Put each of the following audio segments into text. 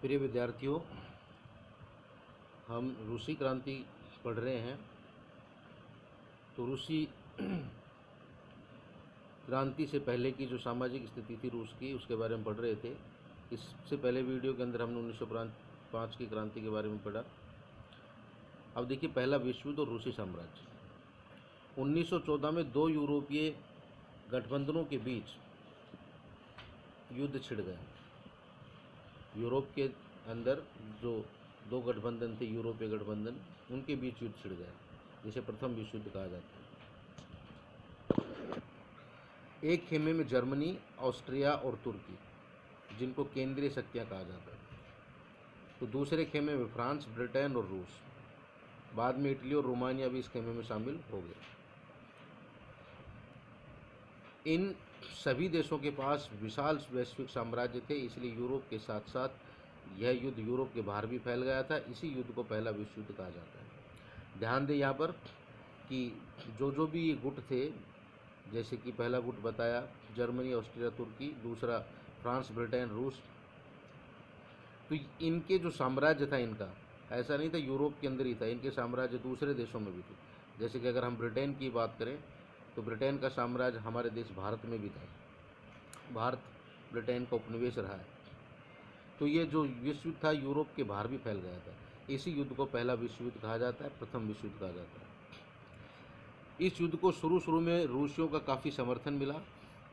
प्रिय विद्यार्थियों, हम रूसी क्रांति पढ़ रहे हैं। तो रूसी क्रांति से पहले की जो सामाजिक स्थिति थी रूस की, उसके बारे में पढ़ रहे थे। इससे पहले वीडियो के अंदर हमने 1905 की क्रांति के बारे में पढ़ा। अब देखिए, पहला विश्व युद्ध और रूसी साम्राज्य। 1914 में दो यूरोपीय गठबंधनों के बीच युद्ध छिड़ गया। यूरोप के अंदर जो दो गठबंधन थे, यूरोपीय गठबंधन, उनके बीच युद्ध छिड़ गया, जिसे प्रथम विश्व युद्ध कहा जाता है। एक खेमे में जर्मनी, ऑस्ट्रिया और तुर्की, जिनको केंद्रीय शक्तियां कहा जाता है, तो दूसरे खेमे में फ्रांस, ब्रिटेन और रूस। बाद में इटली और रोमानिया भी इस खेमे में शामिल हो गए। इन सभी देशों के पास विशाल वैश्विक साम्राज्य थे, इसलिए यूरोप के साथ साथ यह युद्ध यूरोप के बाहर भी फैल गया था। इसी युद्ध को पहला विश्व युद्ध कहा जाता है। ध्यान दें यहाँ पर कि जो भी गुट थे, जैसे कि पहला गुट बताया जर्मनी, ऑस्ट्रिया, तुर्की, दूसरा फ्रांस, ब्रिटेन, रूस, तो इनके जो साम्राज्य था, इनका ऐसा नहीं था यूरोप के अंदर ही था, इनके साम्राज्य दूसरे देशों में भी थे। जैसे कि अगर हम ब्रिटेन की बात करें तो ब्रिटेन का साम्राज्य हमारे देश भारत में भी था। भारत ब्रिटेन का उपनिवेश रहा है। तो ये जो विश्व युद्ध था यूरोप के बाहर भी फैल गया था। इसी युद्ध को पहला विश्व युद्ध कहा जाता है, प्रथम विश्व युद्ध कहा जाता है। इस युद्ध को शुरू में रूसियों का काफ़ी समर्थन मिला।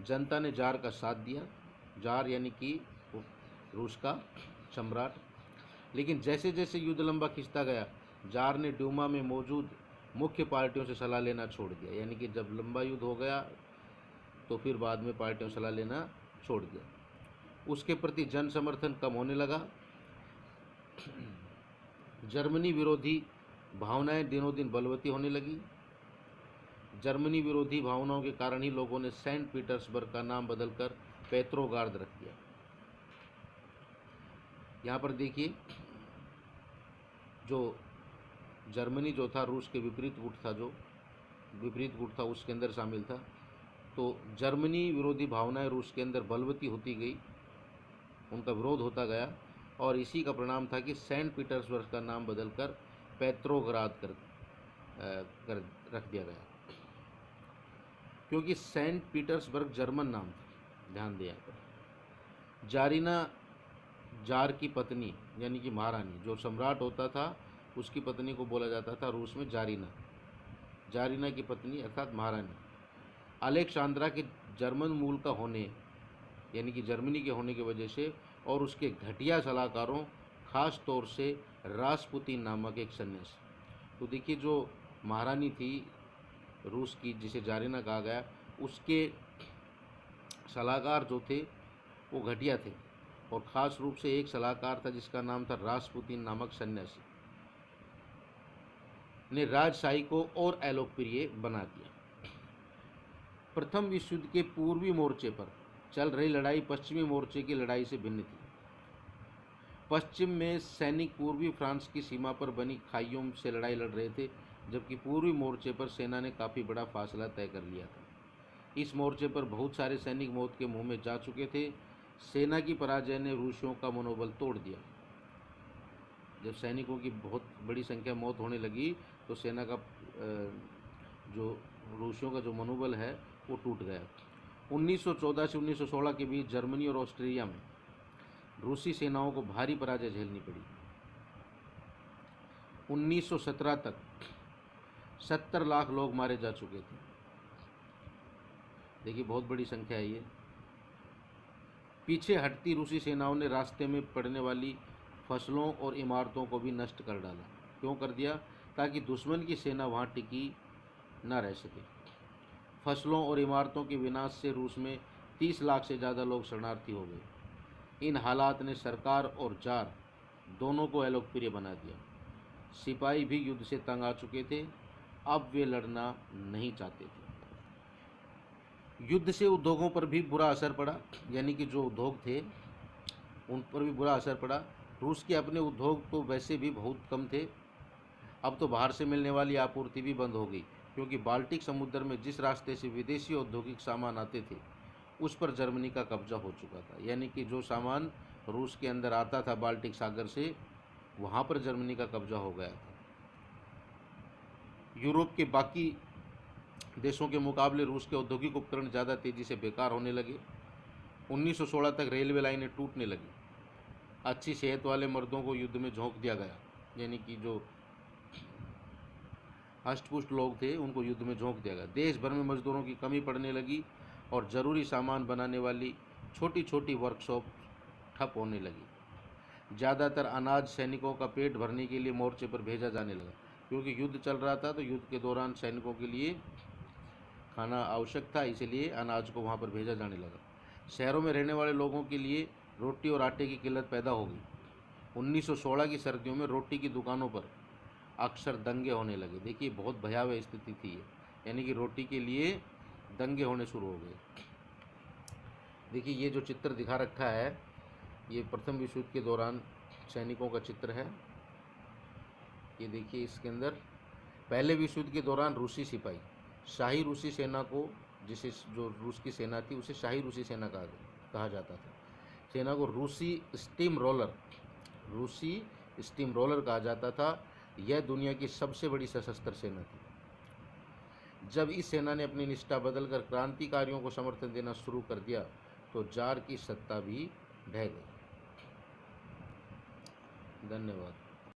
जनता ने जार का साथ दिया, जार यानी कि रूस का सम्राट। लेकिन जैसे जैसे युद्ध लंबा खिंचता गया, जार ने ड्यूमा में मौजूद मुख्य पार्टियों से सलाह लेना छोड़ दिया। यानी कि जब लंबा युद्ध हो गया तो फिर बाद में पार्टियों से सलाह लेना छोड़ दिया। उसके प्रति जन समर्थन कम होने लगा। जर्मनी विरोधी भावनाएं दिनों दिन बलवती होने लगी। जर्मनी विरोधी भावनाओं के कारण ही लोगों ने सेंट पीटर्सबर्ग का नाम बदलकर पेट्रोग्राद रख दिया। यहाँ पर देखिए, जो जर्मनी जो था रूस के विपरीत गुट था, जो विपरीत गुट था उसके अंदर शामिल था। तो जर्मनी विरोधी भावनाएं रूस के अंदर बलवती होती गई, उनका विरोध होता गया, और इसी का परिणाम था कि सेंट पीटर्सबर्ग का नाम बदलकर पेट्रोग्राद कर रख दिया गया, क्योंकि सेंट पीटर्सबर्ग जर्मन नाम था। ध्यान दिया पर जारीना, जार की पत्नी यानी कि महारानी, जो सम्राट होता था उसकी पत्नी को बोला जाता था रूस में जारीना। जारीना की पत्नी अर्थात महारानी। अलेक्सांद्रा के जर्मन मूल का होने, यानी कि जर्मनी के होने की वजह से, और उसके घटिया सलाहकारों, खास तौर से रासपुतीन नामक एक सन्यासी। तो देखिए, जो महारानी थी रूस की, जिसे जारीना कहा गया, उसके सलाहकार जो थे वो घटिया थे, और ख़ास रूप से एक सलाहकार था जिसका नाम था रासपुतीन नामक सन्यासी, ने राजशाही को और अलोकप्रिय बना दिया। प्रथम विश्व युद्ध के पूर्वी मोर्चे पर चल रही लड़ाई पश्चिमी मोर्चे की लड़ाई से भिन्न थी। पश्चिम में सैनिक पूर्वी फ्रांस की सीमा पर बनी खाइयों से लड़ाई लड़ रहे थे, जबकि पूर्वी मोर्चे पर सेना ने काफ़ी बड़ा फासला तय कर लिया था। इस मोर्चे पर बहुत सारे सैनिक मौत के मुंह में जा चुके थे। सेना की पराजय ने रूसियों का मनोबल तोड़ दिया। जब सैनिकों की बहुत बड़ी संख्या मौत होने लगी तो सेना का जो रूसियों का जो मनोबल है वो टूट गया। 1914 से 1916 के बीच जर्मनी और ऑस्ट्रिया में रूसी सेनाओं को भारी पराजय झेलनी पड़ी। 1917 तक 70 लाख लोग मारे जा चुके थे। देखिए, बहुत बड़ी संख्या है ये। पीछे हटती रूसी सेनाओं ने रास्ते में पड़ने वाली फसलों और इमारतों को भी नष्ट कर डाला। क्यों कर दिया? ताकि दुश्मन की सेना वहां टिकी न रह सके। फसलों और इमारतों के विनाश से रूस में 30 लाख से ज़्यादा लोग शरणार्थी हो गए। इन हालात ने सरकार और जार दोनों को अलोकप्रिय बना दिया। सिपाही भी युद्ध से तंग आ चुके थे, अब वे लड़ना नहीं चाहते थे। युद्ध से उद्योगों पर भी बुरा असर पड़ा, यानी कि जो उद्योग थे उन पर भी बुरा असर पड़ा। रूस के अपने उद्योग तो वैसे भी बहुत कम थे, अब तो बाहर से मिलने वाली आपूर्ति भी बंद हो गई, क्योंकि बाल्टिक समुद्र में जिस रास्ते से विदेशी औद्योगिक सामान आते थे उस पर जर्मनी का कब्जा हो चुका था। यानी कि जो सामान रूस के अंदर आता था बाल्टिक सागर से, वहाँ पर जर्मनी का कब्जा हो गया था। यूरोप के बाकी देशों के मुकाबले रूस के औद्योगिक उपकरण ज़्यादा तेज़ी से बेकार होने लगे। 1916 तक रेलवे लाइनें टूटने लगी। अच्छी सेहत वाले मर्दों को युद्ध में झोंक दिया गया, यानी कि जो हष्टपुष्ट लोग थे उनको युद्ध में झोंक दिया गया। देश भर में मजदूरों की कमी पड़ने लगी और ज़रूरी सामान बनाने वाली छोटी छोटी वर्कशॉप ठप होने लगी। ज़्यादातर अनाज सैनिकों का पेट भरने के लिए मोर्चे पर भेजा जाने लगा, क्योंकि युद्ध चल रहा था तो युद्ध के दौरान सैनिकों के लिए खाना आवश्यक था, इसलिए अनाज को वहाँ पर भेजा जाने लगा। शहरों में रहने वाले लोगों के लिए रोटी और आटे की किल्लत पैदा हो गई। 1916 की सर्दियों में रोटी की दुकानों पर अक्सर दंगे होने लगे। देखिए बहुत भयावह स्थिति थी ये, यानी कि रोटी के लिए दंगे होने शुरू हो गए। देखिए ये जो चित्र दिखा रखा है ये प्रथम विश्व युद्ध के दौरान सैनिकों का चित्र है। ये देखिए इसके अंदर पहले विश्व युद्ध के दौरान रूसी सिपाही शाही रूसी सेना को, जिसे जो रूस की सेना थी उसे शाही रूसी सेना कहा जाता था। सेना को रूसी स्टीम रोलर कहा जाता था। यह दुनिया की सबसे बड़ी सशस्त्र सेना थी। जब इस सेना ने अपनी निष्ठा बदलकर क्रांतिकारियों को समर्थन देना शुरू कर दिया तो जार की सत्ता भी ढह गई। धन्यवाद।